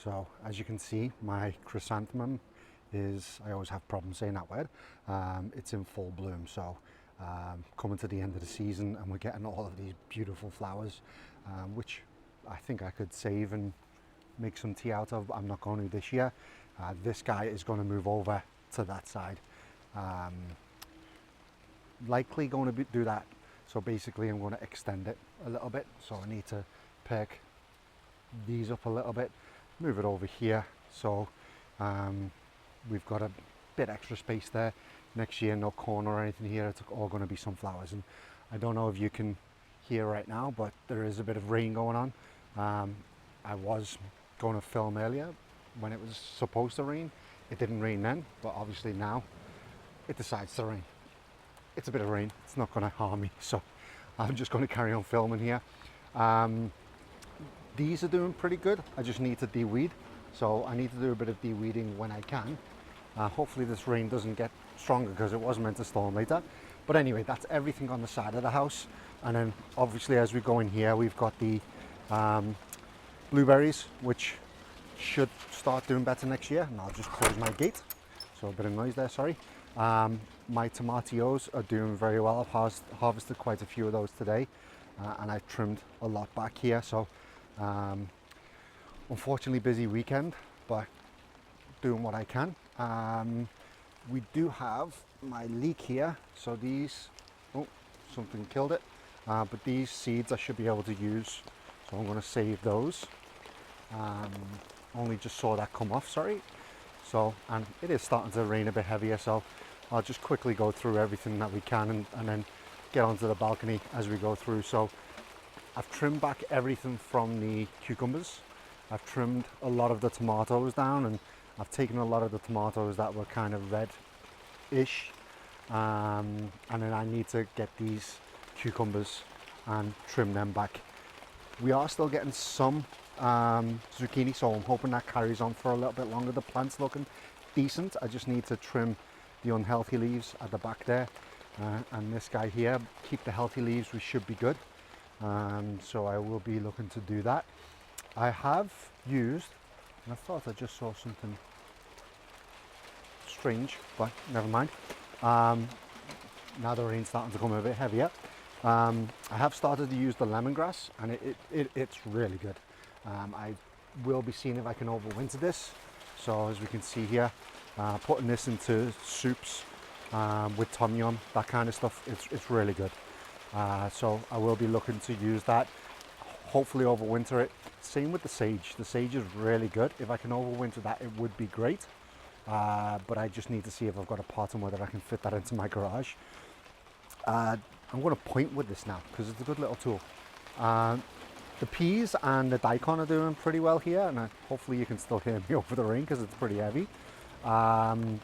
So as you can see, my chrysanthemum is, I always have problems saying that word, it's in full bloom. So coming to the end of the season and we're getting all of these beautiful flowers, which I think I could save and make some tea out of, but I'm not going to this year. This guy is going to move over to that side. Likely going to do that. So basically I'm going to extend it a little bit. So I need to perk these up a little bit, move it over here. So we've got a bit extra space there. Next year, no corner or anything here. It's all going to be sunflowers. And I don't know if you can hear right now, but there is a bit of rain going on. I was going to film earlier when it was supposed to rain. It didn't rain then, but obviously now it decides to rain. It's a bit of rain, it's not going to harm me, so I'm just going to carry on filming here. These are doing pretty good. I just need to de-weed, so I need to do a bit of de-weeding when I can. Hopefully this rain doesn't get stronger because it was meant to storm later. But anyway, that's everything on the side of the house. And then obviously as we go in here, we've got the blueberries, which should start doing better next year. And I'll just close my gate. So a bit of noise there, sorry. My tomatillos are doing very well. I've harvested quite a few of those today, and I've trimmed a lot back here. So unfortunately busy weekend, but doing what I can. We do have my leek here. So these, oh, something killed it. But these seeds I should be able to use. So I'm going to save those. Only just saw that come off, sorry. So, and it is starting to rain a bit heavier, so I'll just quickly go through everything that we can and then get onto the balcony as we go through. So I've trimmed back everything from the cucumbers. I've trimmed a lot of the tomatoes down, and I've taken a lot of the tomatoes that were kind of red-ish. And then I need to get these cucumbers and trim them back. We are still getting some zucchini, so I'm hoping that carries on for a little bit longer. The plant's looking decent. I just need to trim the unhealthy leaves at the back there, and this guy here, keep the healthy leaves. We should be good. So I will be looking to do that. I have used, and I thought I just saw something strange, but never mind. Now the rain's starting to come a bit heavier. I have started to use the lemongrass, and it's really good. I will be seeing if I can overwinter this. So as we can see here, putting this into soups with tom yum, that kind of stuff, it's really good. So I will be looking to use that, hopefully overwinter it. Same with the sage. The sage is really good. If I can overwinter that, it would be great. But I just need to see if I've got a pot and whether I can fit that into my garage. I'm going to point with this now because it's a good little tool. The peas and the daikon are doing pretty well here, and hopefully you can still hear me over the rain because it's pretty heavy. I'm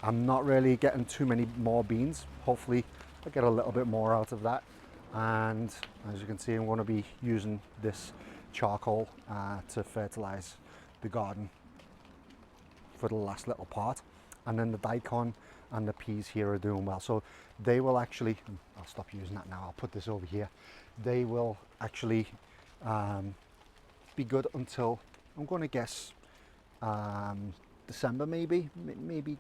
not really getting too many more beans. Hopefully I get a little bit more out of that. And as you can see, I'm going to be using this charcoal to fertilize the garden for the last little part. And then the daikon and the peas here are doing well, so they will actually, I'll stop using that now, I'll put this over here. They will actually be good until, I'm going to guess, December maybe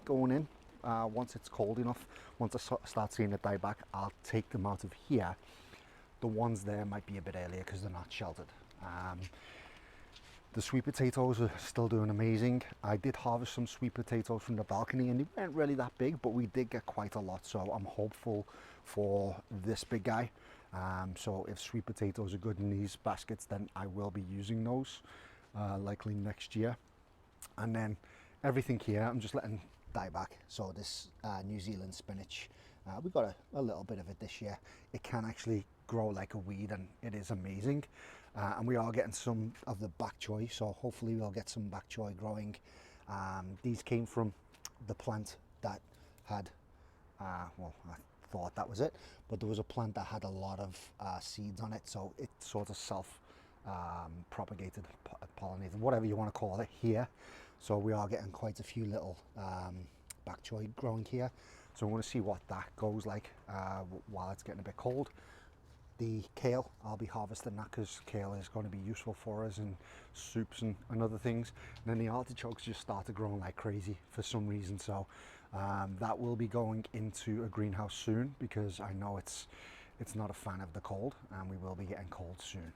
going in. Once it's cold enough, once I start seeing it die back, I'll take them out of here. The ones there might be a bit earlier because they're not sheltered. The sweet potatoes are still doing amazing. I did harvest some sweet potatoes from the balcony and they weren't really that big, but we did get quite a lot, so I'm hopeful for this big guy. So if sweet potatoes are good in these baskets, then I will be using those likely next year. And then everything here I'm just letting die back. So this New Zealand spinach, we got a little bit of it this year. It can actually grow like a weed and it is amazing. And we are getting some of the bok choy, so hopefully we'll get some bok choy growing. These came from the plant that had, well, I thought that was it, but there was a plant that had a lot of seeds on it, so it sort of self-propagated, pollinated, whatever you want to call it here. So we are getting quite a few little bok choy growing here. So I'm going to see what that goes like while it's getting a bit cold. the kale, I'll be harvesting that because kale is going to be useful for us in soups and other things. And then the artichokes just started growing like crazy for some reason, so that will be going into a greenhouse soon because I know it's not a fan of the cold, and we will be getting cold soon.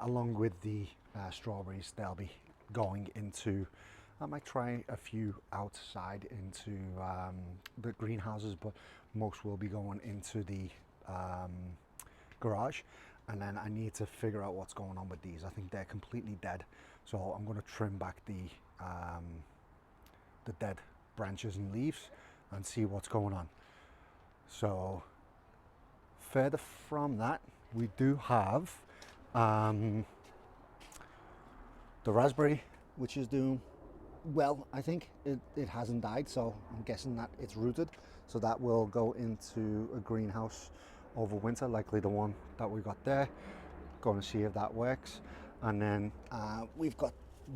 Along with the strawberries, they'll be going into, I might try a few outside into the greenhouses, but most will be going into the garage. And then I need to figure out what's going on with these. I think they're completely dead, so I'm going to trim back the dead branches and leaves and see what's going on. So further from that, we do have the raspberry, which is doing well. I think it hasn't died, so I'm guessing that it's rooted, so that will go into a greenhouse over winter, likely the one that we got there. Going to see if that works. And then we've got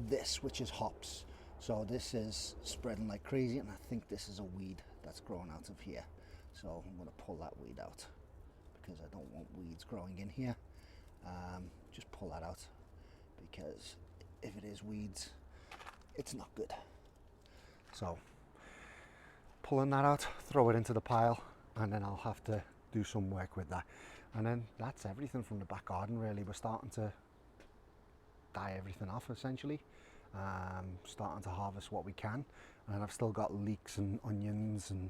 this, which is hops. So this is spreading like crazy, and I think this is a weed that's growing out of here, so I'm going to pull that weed out because I don't want weeds growing in here. Just pull that out, because if it is weeds, it's not good. So pulling that out, throw it into the pile, and then I'll have to do some work with that. And then that's everything from the back garden really. We're starting to die everything off essentially, starting to harvest what we can, and I've still got leeks and onions and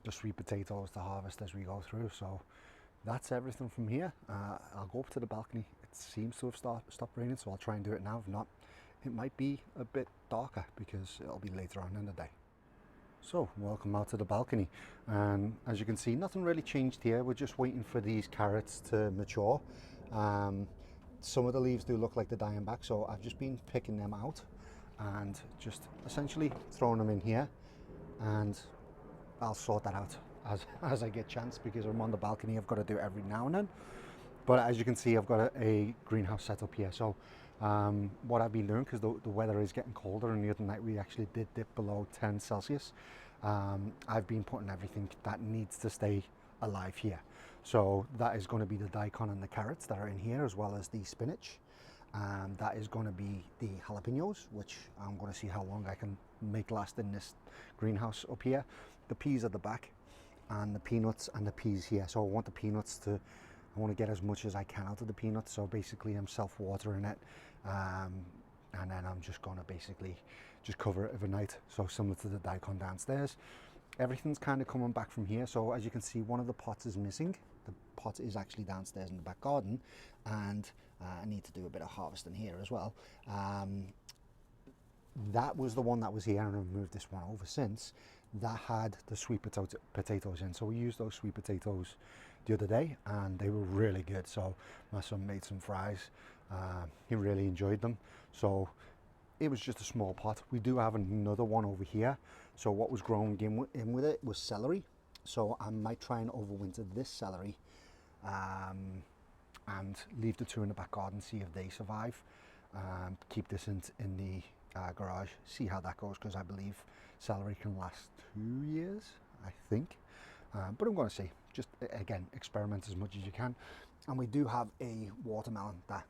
the sweet potatoes to harvest as we go through. So that's everything from here. I'll go up to the balcony. It seems to have stopped raining, so I'll try and do it now. If not, it might be a bit darker because it'll be later on in the day. So welcome out to the balcony, and as you can see, nothing really changed here. We're just waiting for these carrots to mature. Some of the leaves do look like they're dying back, so I've just been picking them out and just essentially throwing them in here, and I'll sort that out as I get chance, because I'm on the balcony. I've got to do it every now and then. But as you can see, I've got a greenhouse set up here. So what I've been doing, because the weather is getting colder, and the other night we actually did dip below 10 Celsius, I've been putting everything that needs to stay alive here. So that is going to be the daikon and the carrots that are in here, as well as the spinach. That is going to be the jalapenos, which I'm going to see how long I can make last in this greenhouse up here. The peas at the back, and the peanuts and the peas here. So I want the peanuts to, I want to get as much as I can out of the peanuts. So basically I'm self-watering it, and then I'm just going to basically just cover it overnight. So similar to the daikon downstairs. Everything's kind of coming back from here. So as you can see, one of the pots is missing. The pot is actually downstairs in the back garden, and I need to do a bit of harvesting here as well. That was the one that was here, and I've moved this one over since. That had the sweet potatoes in, so we used those sweet potatoes the other day, and they were really good. So my son made some fries. He really enjoyed them. So it was just a small pot. We do have another one over here. So what was growing in with it was celery. So I might try and overwinter this celery, and leave the two in the back garden, see if they survive. Keep this in the garage, see how that goes, because I believe celery can last 2 years, I think. But I'm going to see. Just again, experiment as much as you can. And we do have a watermelon that,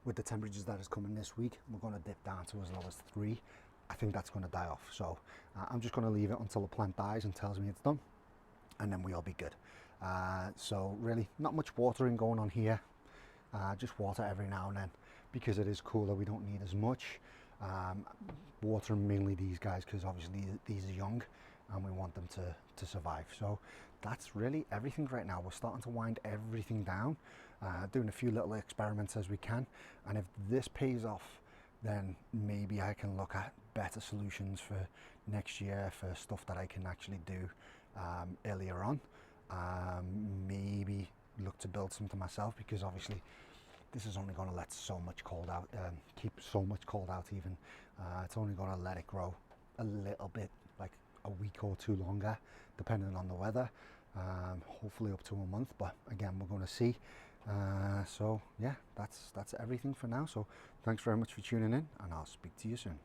with the temperatures that is coming this week, we're going to dip down to as low as 3. I think that's going to die off. So I'm just going to leave it until the plant dies and tells me it's done, and then we'll be good. So really not much watering going on here. Just water every now and then, because it is cooler. We don't need as much. Watering mainly these guys, because obviously these are young and we want them to survive. So that's really everything right now. We're starting to wind everything down, doing a few little experiments as we can, and if this pays off, then maybe I can look at better solutions for next year, for stuff that I can actually do earlier on. Maybe look to build something myself, because obviously this is only going to let so much cold out, keep so much cold out even. It's only going to let it grow a little bit, like a week or two longer, depending on the weather. Hopefully up to a month, but again, we're going to see. So yeah, that's everything for now. So thanks very much for tuning in, and I'll speak to you soon.